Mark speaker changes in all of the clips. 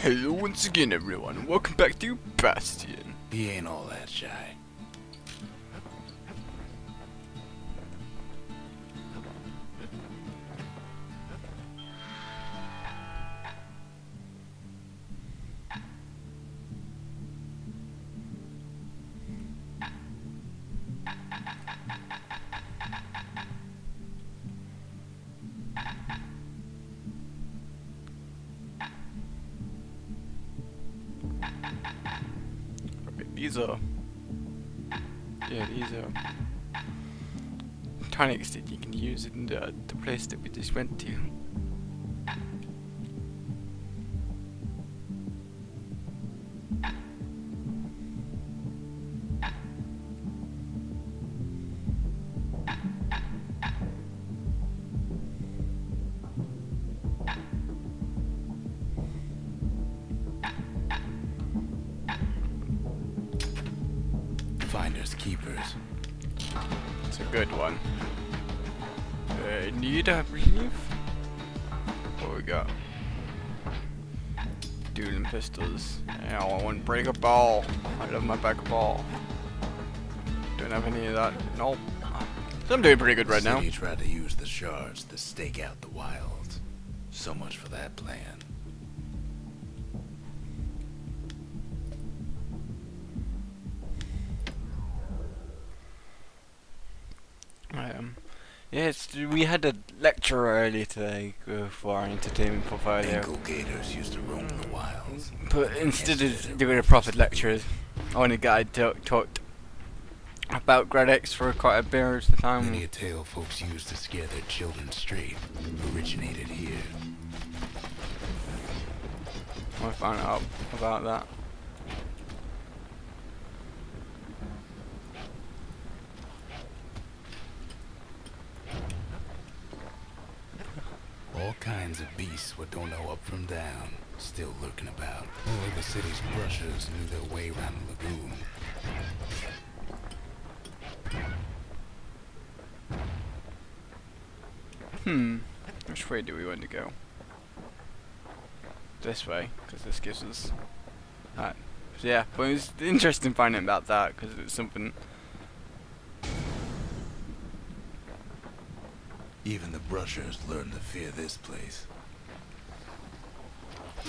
Speaker 1: Hello once again everyone, and welcome back to Bastion.
Speaker 2: He ain't all that shy.
Speaker 1: These are tonics that you can use in the place that we just went to.
Speaker 2: Finders keepers.
Speaker 1: It's a good one. Need, I believe. What we got? Dueling pistols. I want to break a ball. I love my back ball. Don't have any of that. Nope. So I'm doing pretty good right now.
Speaker 2: The city tried to use the shards to stake out the wilds. So much for that plan.
Speaker 1: Yes, we had a lecture earlier today for our entertainment portfolio.
Speaker 2: Anklegators used to roam the wilds.
Speaker 1: But instead of doing a proper lecture, one guy talked about Grad X for quite a bit of the time.
Speaker 2: Many a tale folks used to scare their children straight originated here.
Speaker 1: I found out about that.
Speaker 2: All kinds of beasts what don't know up from down, still lurking about. Only the city's brushers knew their way around the lagoon.
Speaker 1: Which way do we want to go? This way, because this gives us that. So yeah, but it's interesting finding about that, because it's something.
Speaker 2: Even the brushers learned to fear this place.
Speaker 1: What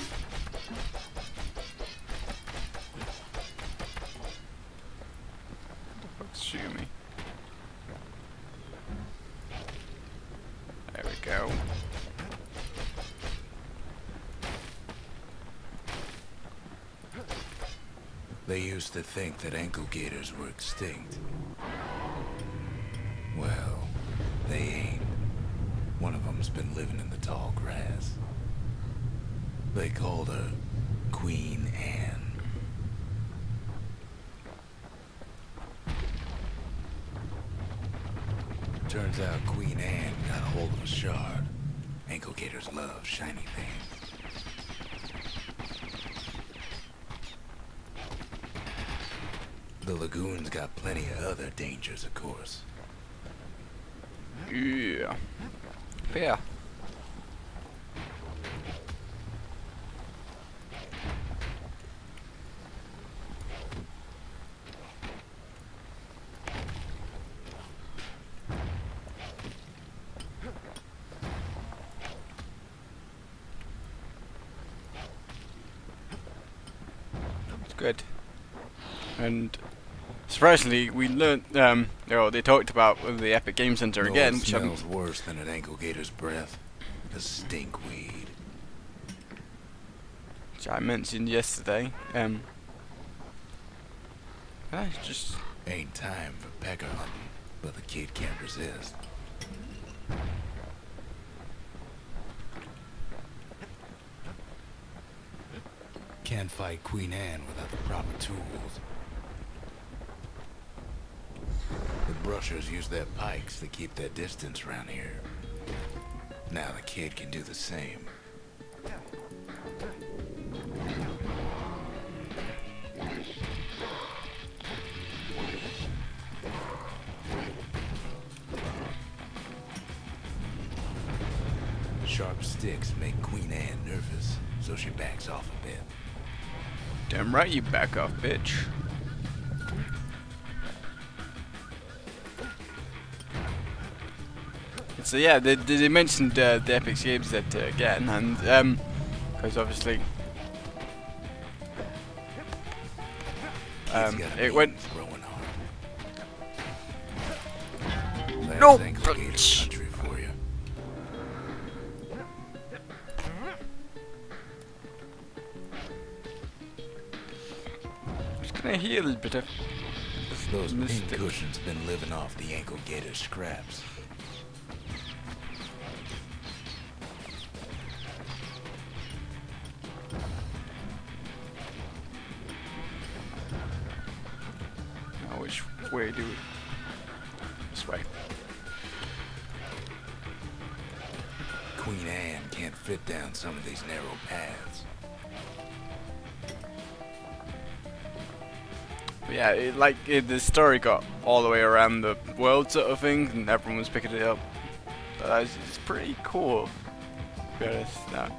Speaker 1: the fuck's shooting me? There we go.
Speaker 2: They used to think that Anklegators were extinct. Well, they ain't. One of them's been living in the tall grass. They called her Queen Anne. Turns out Queen Anne got a hold of a shard. Anklegators love shiny things. The lagoon's got plenty of other dangers, of course.
Speaker 1: Yeah. But yeah. It's good. And surprisingly, we learnt, they talked about the Epic Game Center again, which
Speaker 2: smells worse than an Anklegator's breath. The stinkweed.
Speaker 1: Which I mentioned yesterday. Just
Speaker 2: Ain't time for pecker hunting, but the kid can't resist. Can't fight Queen Anne without the proper tools. The brushers use their pikes to keep their distance around here. Now the kid can do the same. Sharp sticks make Queen Anne nervous. so she backs off a bit.
Speaker 1: Damn right you back off, bitch. So yeah, they mentioned the Epic Games set again, and because obviously it went. No,
Speaker 2: Anklegator country for you.
Speaker 1: Just gonna heal a bit of
Speaker 2: Those pink cushions been living off the Anklegator scraps.
Speaker 1: Now which way do we? This way.
Speaker 2: Queen Anne can't fit down some of these narrow paths.
Speaker 1: But yeah, the story got all the way around the world sort of thing, and everyone was picking it up. So it's pretty cool, to be honest. Now.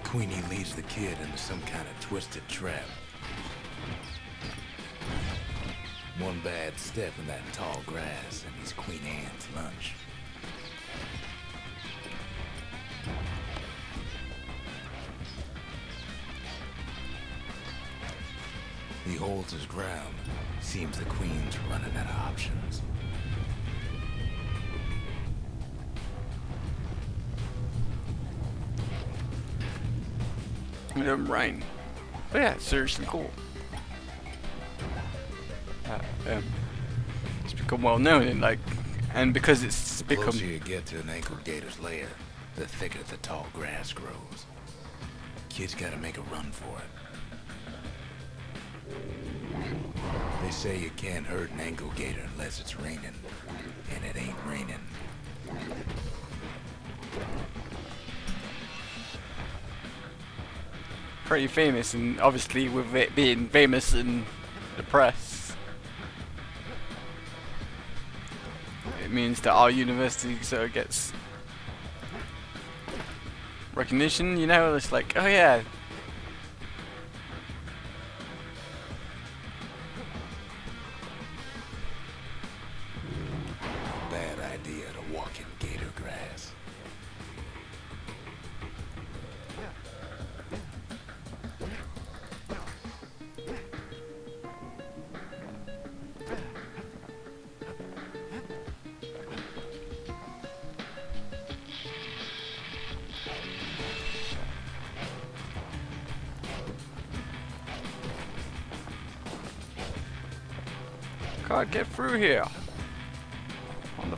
Speaker 2: Queenie leads the kid into some kind of twisted trap. One bad step in that tall grass and he's Queen Anne's lunch. He holds his ground. Seems the Queen's running out of options.
Speaker 1: Rain. But yeah, it's seriously cool. It's become well known, and because it's
Speaker 2: The
Speaker 1: become.
Speaker 2: closer you get to an Anklegator's lair, the thicker the tall grass grows. Kid's gotta make a run for it. They say you can't hurt an Anklegator unless it's raining, and it ain't raining.
Speaker 1: Pretty famous, and obviously with it being famous in the press, it means that our university sort of gets recognition, you know. It's like, oh yeah,
Speaker 2: Bad idea to walk in gator grass.
Speaker 1: can't get through here. On the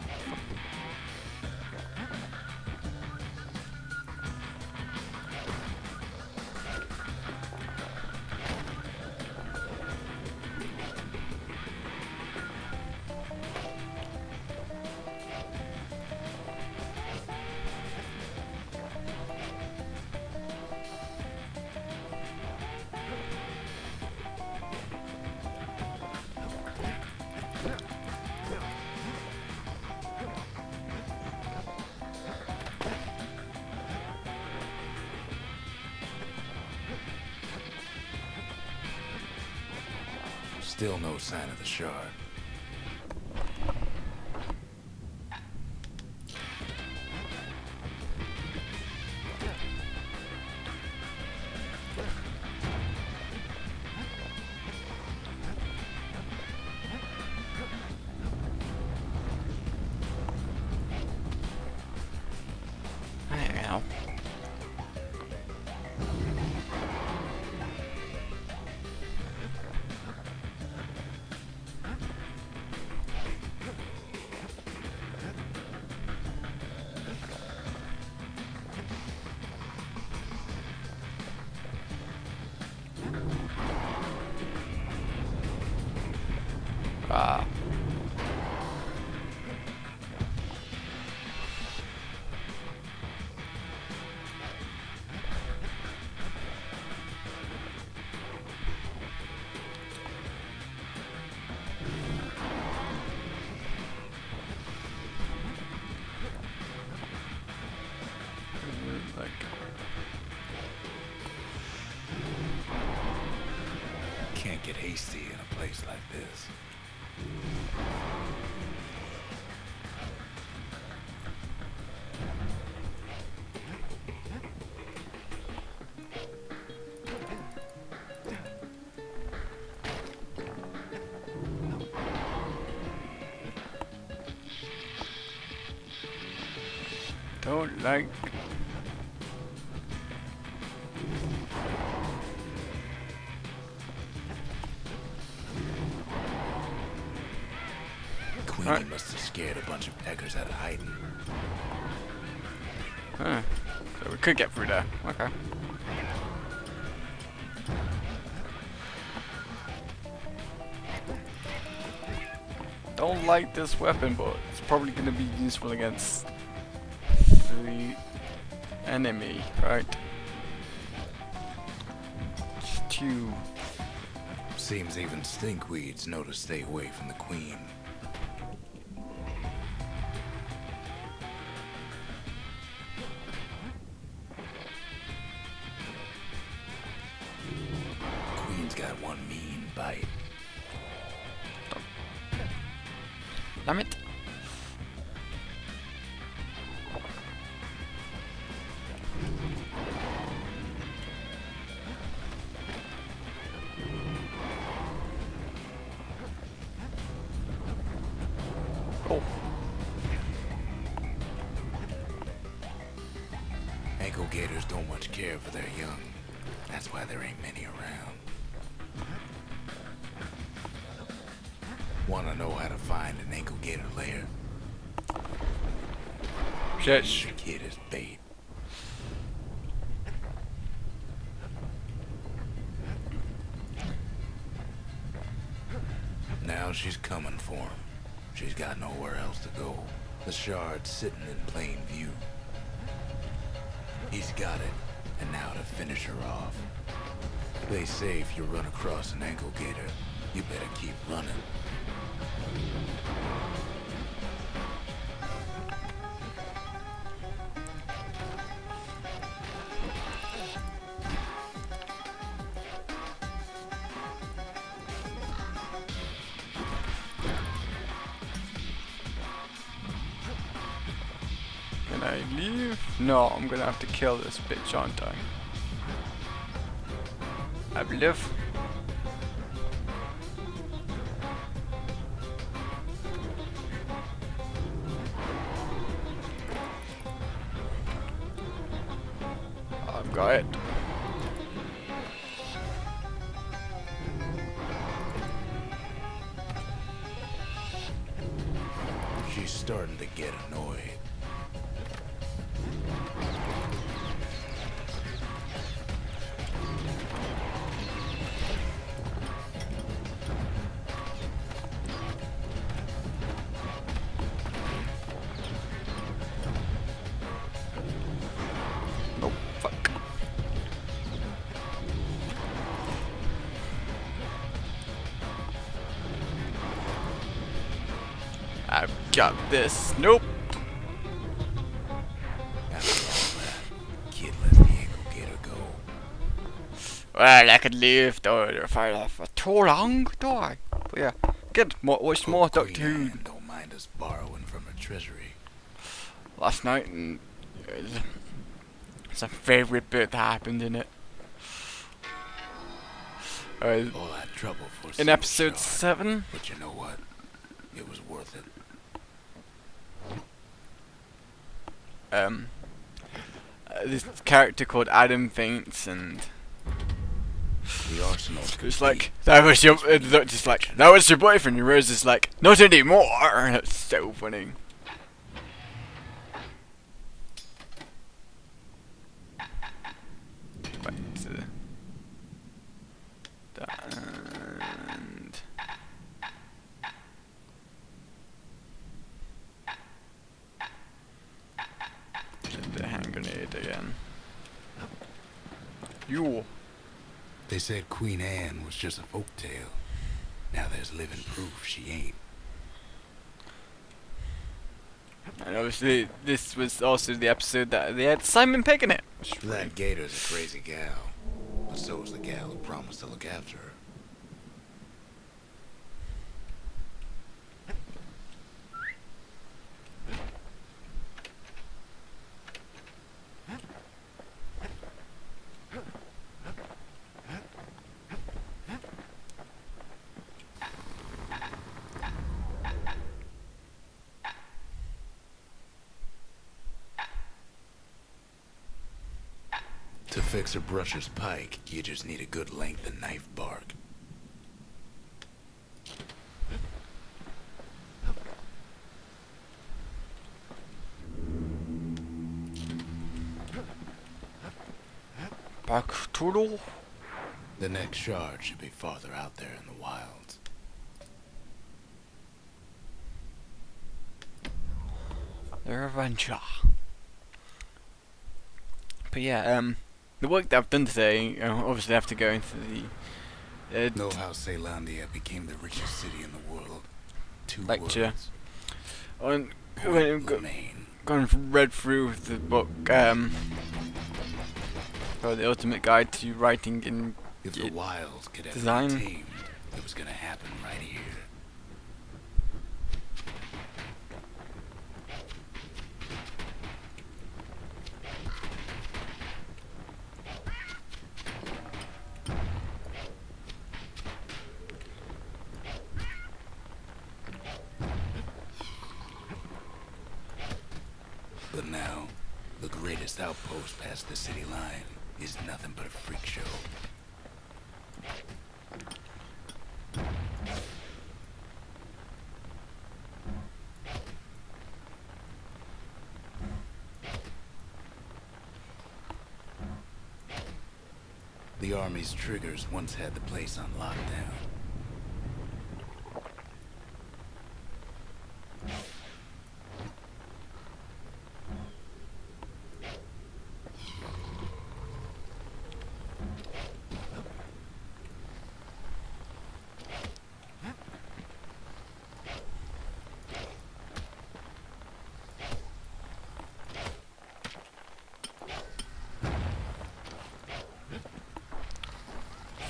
Speaker 2: Still no sign of the shard.
Speaker 1: there you go. Ah.
Speaker 2: get hasty in a place like this.
Speaker 1: Don't like.
Speaker 2: Queenie
Speaker 1: Alright.
Speaker 2: must have scared a bunch of peckers out of hiding.
Speaker 1: Huh. So we could get through there. Okay. Don't like this weapon, but it's probably gonna be useful against the enemy, right? Stew.
Speaker 2: Seems even stinkweeds know to stay away from the queen. Queen's got one mean bite.
Speaker 1: Damn it. Oh.
Speaker 2: Anklegators don't much care for their young. That's why there ain't many around. Wanna know how to find an anklegator lair?
Speaker 1: Shit.
Speaker 2: The kid is bait. Now she's coming for him. She's got nowhere else to go. The shard's sitting in plain view. He's got it, and now to finish her off. They say if you run across an anklegator, you better keep running.
Speaker 1: Can I leave? No, I'm gonna have to kill this bitch, aren't I? I believe. I've got it.
Speaker 2: She's starting to get annoyed.
Speaker 1: Nope, fuck. I've got this. Nope.
Speaker 2: After all that, kid let the anklegator go.
Speaker 1: Well, I could leave though for too long, do I? But yeah, good. Watched more
Speaker 2: Queen
Speaker 1: Doctor Who
Speaker 2: Anne don't mind us borrowing from her treasury.
Speaker 1: last night, and it's a favourite bit that happened in it.
Speaker 2: All that trouble for
Speaker 1: In
Speaker 2: some
Speaker 1: episode
Speaker 2: shard.
Speaker 1: 7,
Speaker 2: But you know what? It was worth it.
Speaker 1: this character called Adam faints, and
Speaker 2: The arsenal's
Speaker 1: it's
Speaker 2: complete.
Speaker 1: like, that was your, just like, that was your boyfriend, and Rose is like, not anymore, and it's so funny. Right, and the hand grenade again. You.
Speaker 2: They said Queen Anne was just a folktale. Now there's living proof she ain't.
Speaker 1: And obviously, this was also the episode that they had Simon Pegg in it.
Speaker 2: That gator's a crazy gal. But so's the gal who promised to look after her. To fix a brusher's pike, you just need a good length of knife bark.
Speaker 1: Back turtle.
Speaker 2: The next shard should be farther out there in the wilds.
Speaker 1: Their adventure. But yeah, the work that I've done today, obviously I have to go into the
Speaker 2: Know how Ceylondia became the richest city in the world? Two
Speaker 1: lecture.
Speaker 2: words.
Speaker 1: On
Speaker 2: Point Lemaine.
Speaker 1: gone and read through the book, for the ultimate guide to writing in
Speaker 2: If the wilds could ever
Speaker 1: design.
Speaker 2: be tamed, it was gonna happen right here. But now, the greatest outpost past the city line is nothing but a freak show. The army's triggers once had the place on lockdown.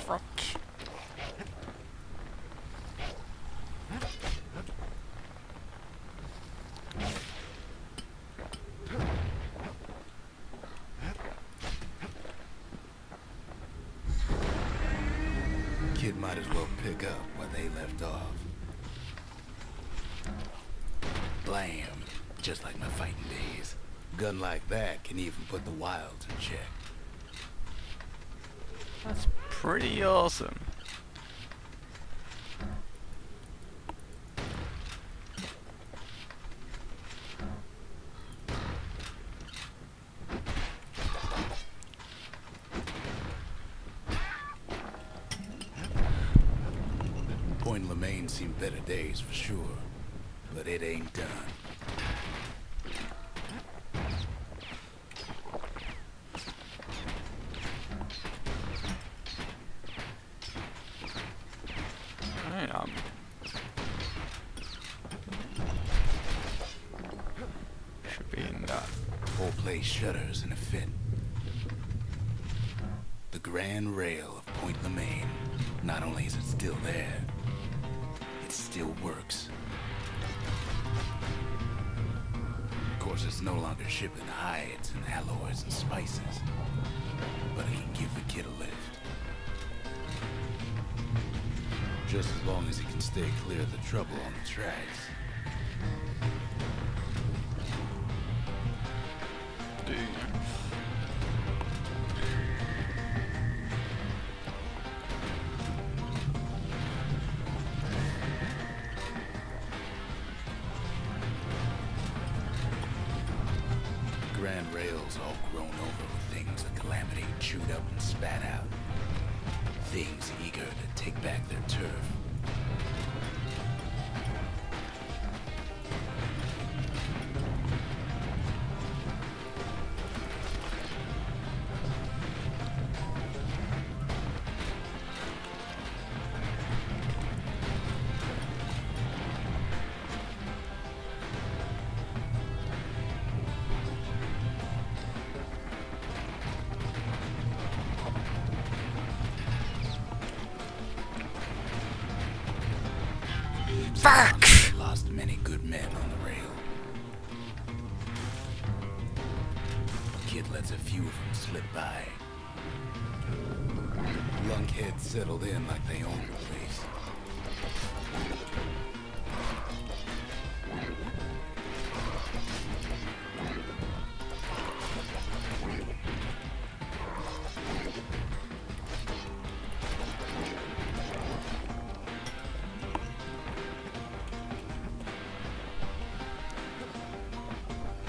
Speaker 1: Fuck.
Speaker 2: Kid might as well pick up where they left off. Blam! Just like my fighting days. Gun like that can even put the wilds in check.
Speaker 1: That's pretty awesome.
Speaker 2: Point Lemaine seen better days for sure, but it ain't done.
Speaker 1: Alright, should be in that.
Speaker 2: Whole place shudders in a fit. The grand rail of Point Lemaine, not only is it still there, it still works. Of course, it's no longer shipping hides and alloys and spices, but it can give the kid a lift. Just as long as he can stay clear of the trouble on the tracks.
Speaker 1: Dude.
Speaker 2: Grand rails all grown over with things the Calamity chewed up and spat out. Things eager to take back their turf.
Speaker 1: Fuck!
Speaker 2: Lost many good men on the rail. Kid lets a few of them slip by. Lunkheads settled in like they owned the place.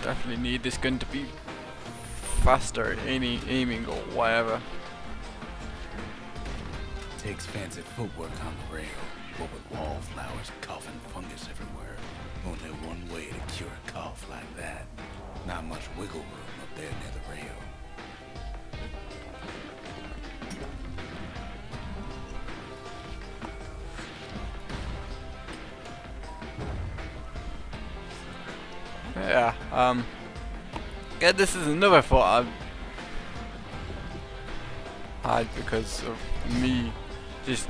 Speaker 1: definitely need this gun to be faster at aiming or whatever.
Speaker 2: Takes fancy footwork on the rail, but with wallflowers, cough, and fungus everywhere. Only one way to cure a cough like that. Not much wiggle room up there near the rail.
Speaker 1: Yeah, yeah, this is another thought I've had because of me just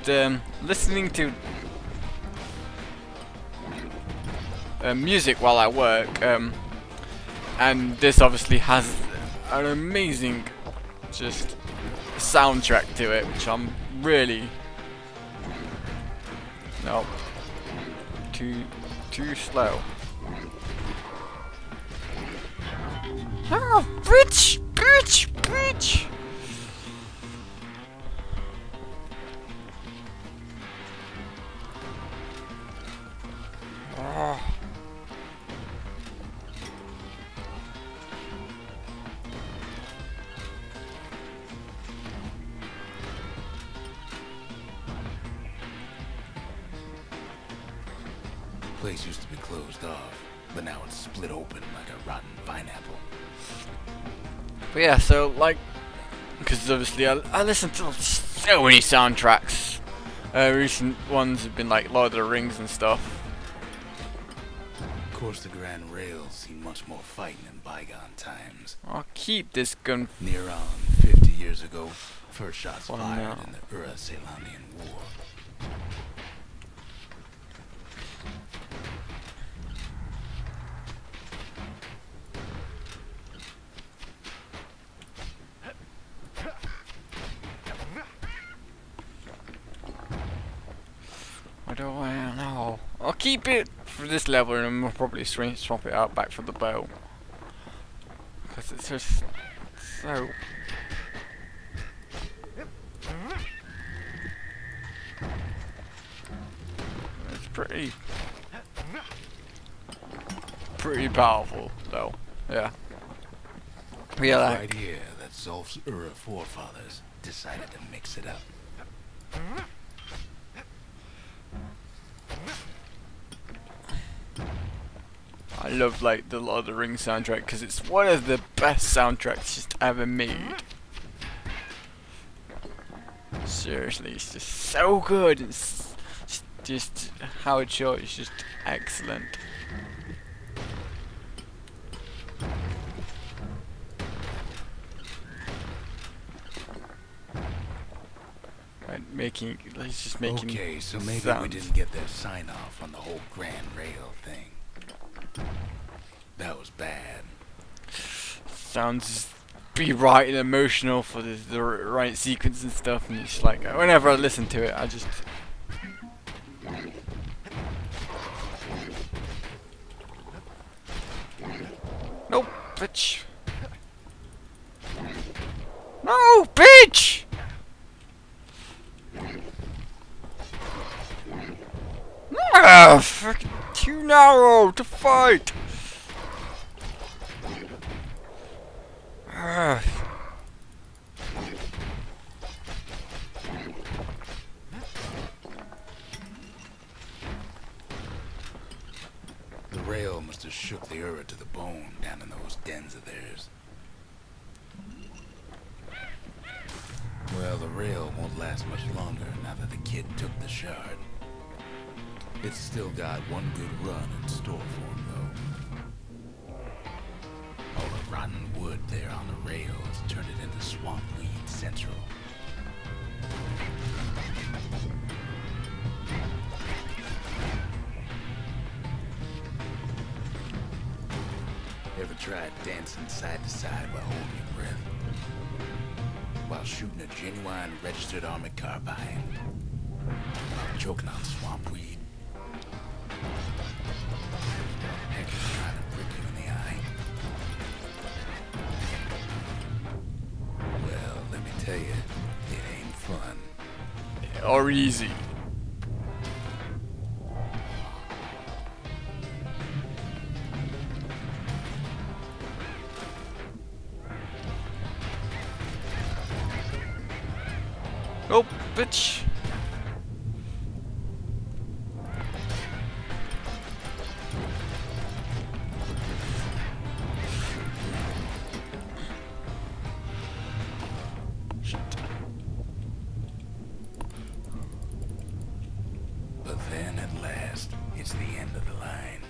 Speaker 1: listening to music while I work, and this obviously has an amazing just soundtrack to it, which I'm really too slow. Oh, bitch! Bitch! Bitch! Oh.
Speaker 2: Place used to be closed off, but now it's split open like a rotten pineapple.
Speaker 1: But yeah, so like, because obviously I listen to so many soundtracks. Recent ones have been like Lord of the Rings and stuff.
Speaker 2: Of course, the Grand Rail's seen much more fighting in bygone times.
Speaker 1: I'll keep this gun.
Speaker 2: Near on 50 years ago, first shots
Speaker 1: Well,
Speaker 2: fired
Speaker 1: no.
Speaker 2: in the Ura-Salamian War.
Speaker 1: I don't know. I'll keep it for this level, and then we'll probably swap it out back for the bow. Because it's just so. It's pretty powerful, though. Yeah. Yeah, like,
Speaker 2: Right here that Zolf's Ura forefathers decided to mix it up.
Speaker 1: I love like the Lord of the Rings soundtrack because it's one of the best soundtracks just ever made. Seriously, it's just so good. It's just how it's shot is just excellent. Like it's just making.
Speaker 2: Okay, so maybe we
Speaker 1: sounds.
Speaker 2: didn't get their sign off on the whole Grand Rail thing. That was bad.
Speaker 1: Sounds be right and emotional for the right sequence and stuff, and it's like whenever I listen to it, I just. Nope, bitch. No, bitch. Ah, freaking too narrow to fight. Ah.
Speaker 2: The rail must have shook the Ura to the bone down in those dens of theirs. Well, the rail won't last much longer now that the kid took the shard. It's still got one good run in store for him, though. All the rotten wood there on the rail has turned it into swamp weed central. Ever tried dancing side to side while holding your breath? While shooting a genuine registered army carbine? While choking on swamp weed? Heck is trying to prick you in the eye. Well, let me tell you, it ain't fun.
Speaker 1: Or easy. bitch.
Speaker 2: But then at last, it's the end of the line.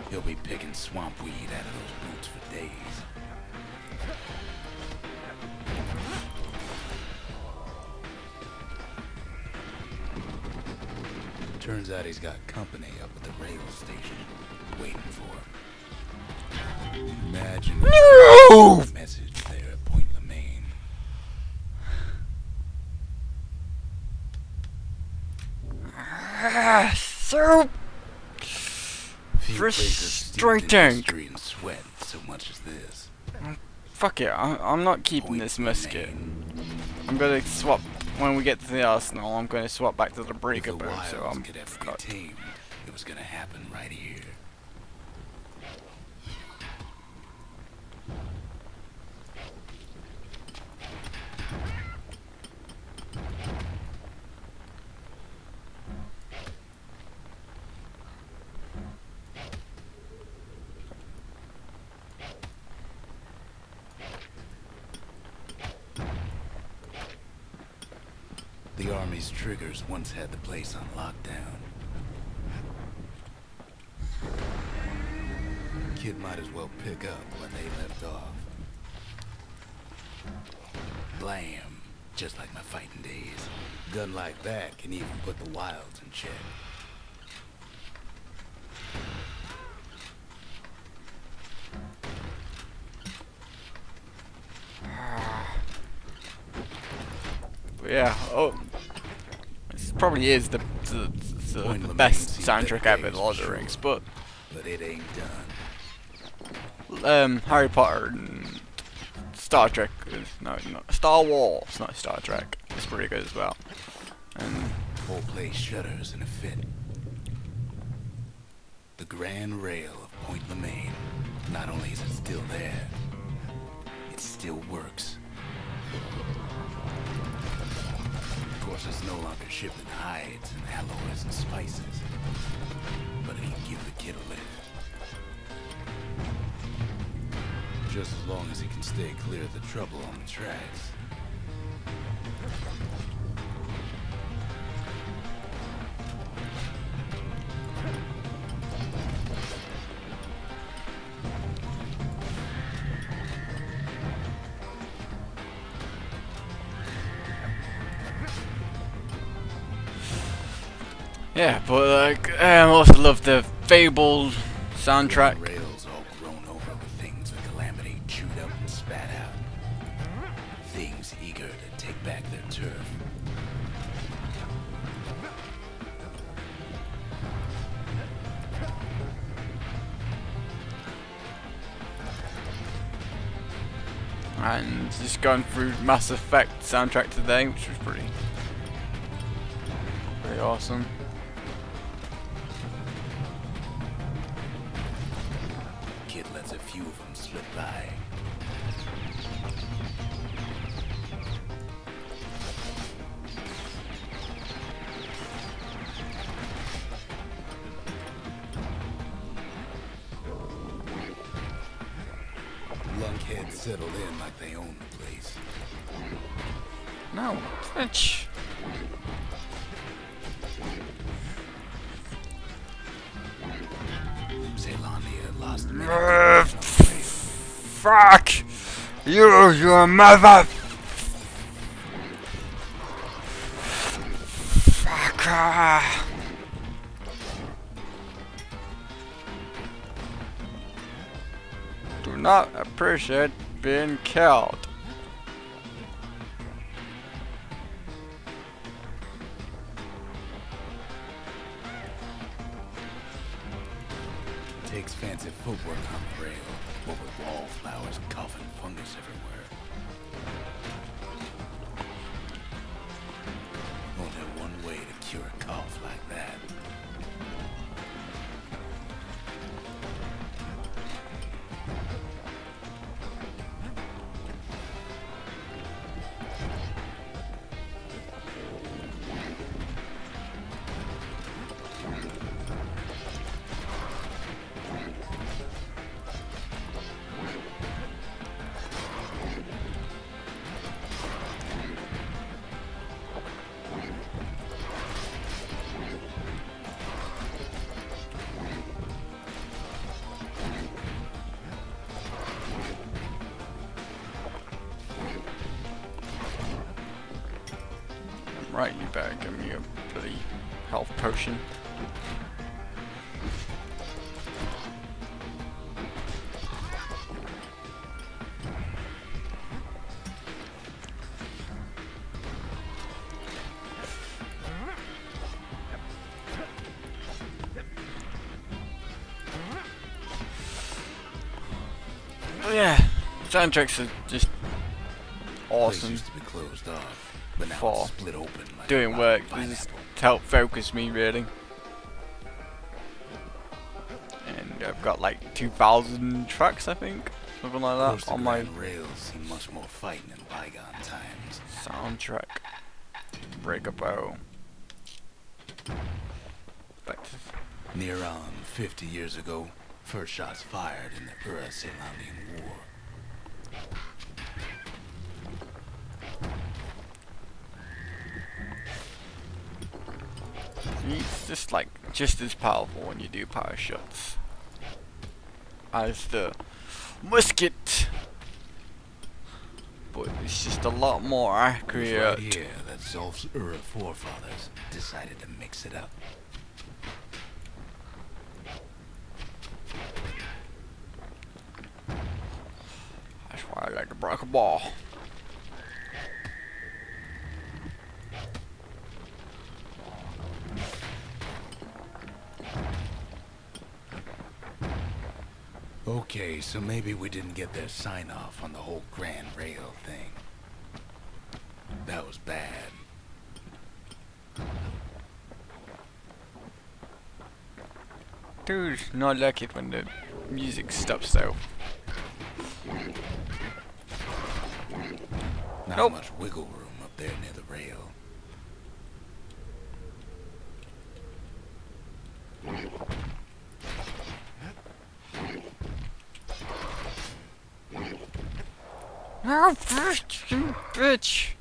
Speaker 2: He'll be picking swamp weed out of those boots for days. Turns out he's got company up at the rail station, waiting for him. Imagine
Speaker 1: No!
Speaker 2: a message there at Point Lemaine.
Speaker 1: So
Speaker 2: Few places steeped in
Speaker 1: frustrating.
Speaker 2: history and sweat so much as this.
Speaker 1: Fuck it, I'm not keeping
Speaker 2: Point
Speaker 1: this musket.
Speaker 2: Lemaine.
Speaker 1: I'm gonna swap when we get to the arsenal. I'm gonna swap back to the
Speaker 2: If
Speaker 1: breaker
Speaker 2: the
Speaker 1: boom. So
Speaker 2: wilds
Speaker 1: I'm
Speaker 2: could ever be
Speaker 1: got-
Speaker 2: tamed, it was gonna happen right here. The Army's triggers once had the place on lockdown. Kid might as well pick up when they left off. Blam! Just like my fighting days. Gun like that can even put the wilds in check.
Speaker 1: Yeah. Oh, this probably is the
Speaker 2: Point Lemaine
Speaker 1: best
Speaker 2: sees better
Speaker 1: soundtrack ever,
Speaker 2: days,
Speaker 1: Lord of
Speaker 2: for
Speaker 1: the Rings.
Speaker 2: sure.
Speaker 1: But
Speaker 2: But it ain't done.
Speaker 1: Harry Potter and Star Trek. No, Star Wars, not Star Trek. It's pretty good as well. And
Speaker 2: Whole place shudders in a fit. The grand rail of Point Lemaine. Not only is it still there, it still works. Of course, it's no longer shipping hides and alloys and spices, but it can give the kid a lift. Just as long as he can stay clear of the trouble on the tracks.
Speaker 1: yeah, but like I also love the Fable soundtrack.
Speaker 2: Rails all grown over with things of calamity chewed up and spat out. Things eager to take back their turf.
Speaker 1: And just going through Mass Effect soundtrack today, which was pretty awesome.
Speaker 2: Kid lets a few of them slip by. Lunkheads settled in like they own the place.
Speaker 1: No, bitch.
Speaker 2: Zealandia lost many
Speaker 1: Uh,
Speaker 2: good men on the way.
Speaker 1: Fuck you, your mother. Fucker. Do not appreciate being killed.
Speaker 2: Takes fancy footwork on the rail, but with wallflowers, coffin, fungus everywhere. Only one way to cure a cough like that.
Speaker 1: Right, you better give me a bloody health potion. Yeah, soundtracks are just awesome
Speaker 2: Used to be closed off, but now
Speaker 1: for
Speaker 2: it's split open like
Speaker 1: doing
Speaker 2: a
Speaker 1: work.
Speaker 2: rotten
Speaker 1: This is
Speaker 2: pineapple.
Speaker 1: to help focus me really. And I've got like 2,000 tracks, I think, something like
Speaker 2: Of course,
Speaker 1: that,
Speaker 2: the
Speaker 1: on my
Speaker 2: grand rails seem much more fighting in bygone times.
Speaker 1: soundtrack. Break a bow. Back to
Speaker 2: Near on 50 years ago, first shots fired in the Ura-Selandian War.
Speaker 1: It's just like just as powerful when you do power shots as the musket, but it's just a lot more
Speaker 2: It was
Speaker 1: accurate.
Speaker 2: right here that Zolf's Ura forefathers decided to mix it up.
Speaker 1: That's why I like to break a ball.
Speaker 2: Okay, so maybe we didn't get their sign-off on the whole grand rail thing. That was bad.
Speaker 1: Dude, not like it when the music stops though.
Speaker 2: Not
Speaker 1: Nope.
Speaker 2: much wiggle room up there near the rail.
Speaker 1: Oh, freaking bitch!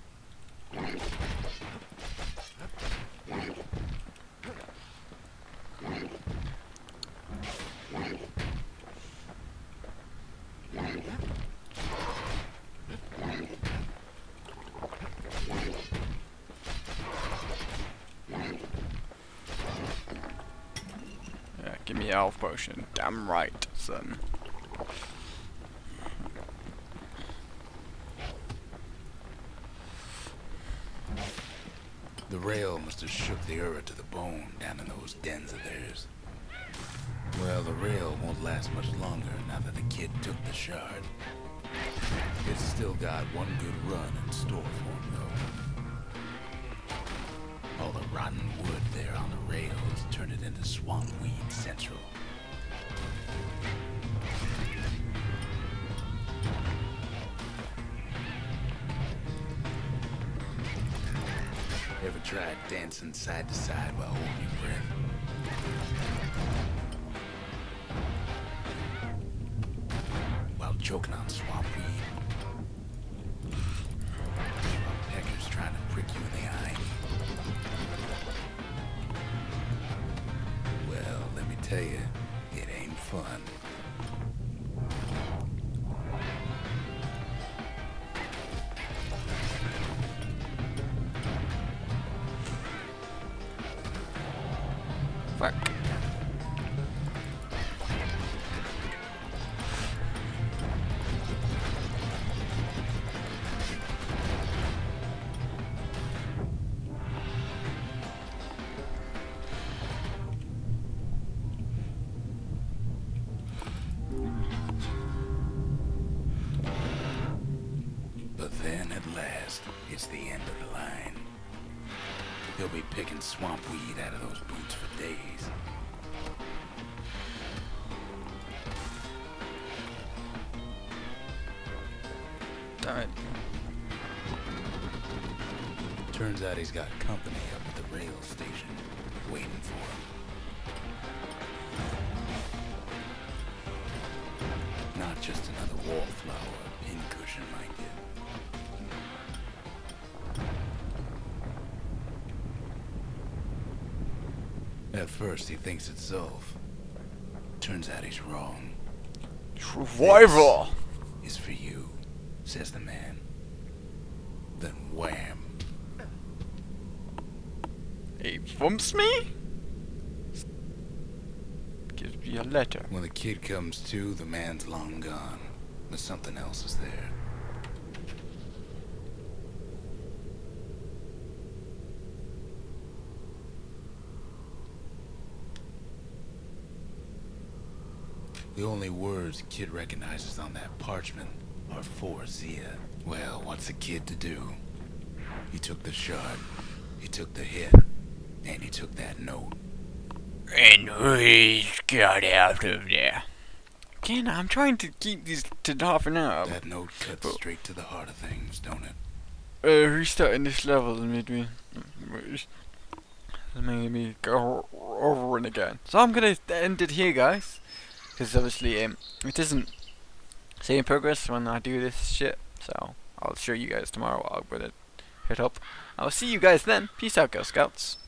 Speaker 1: Yeah, give me a health potion. Damn right, son.
Speaker 2: The rail must have shook the Ura to the bone down in those dens of theirs. Well, the rail won't last much longer now that the kid took the shard. It's still got one good run in store for him, though. All the rotten wood there on the rails turned it into swamp weed central. Ever tried dancing side to side while holding your breath? While choking on swamp weed? While peckers trying to prick you in the eye? Well, let me tell you, it ain't fun.
Speaker 1: Fuck.
Speaker 2: But then, at last, it's the end of the line. He'll be picking swamp weed out of those boots for days.
Speaker 1: Damn it.
Speaker 2: Turns out he's got company up at the rail station, waiting for him. Not just another wallflower or pincushion like it. At first he thinks it's Zolf. Turns out he's wrong.
Speaker 1: Survivor!
Speaker 2: Is for you, says the man. Then wham.
Speaker 1: He bumps me? Gives me a letter.
Speaker 2: When the kid comes to, the man's long gone. But something else is there. The only words kid recognizes on that parchment are for Zia. Well, what's a kid to do? He took the shard, he took the hit, and he took that note.
Speaker 1: And we got out of there. Again, I'm trying to keep these to half an hour.
Speaker 2: That note cuts straight to the heart of things, don't it?
Speaker 1: Restarting this level made me go over it again. So I'm gonna end it here, guys, because obviously it doesn't say in progress when I do this shit. So I'll show you guys tomorrow. I'm gonna hit up. I'll see you guys then. Peace out, Girl Scouts.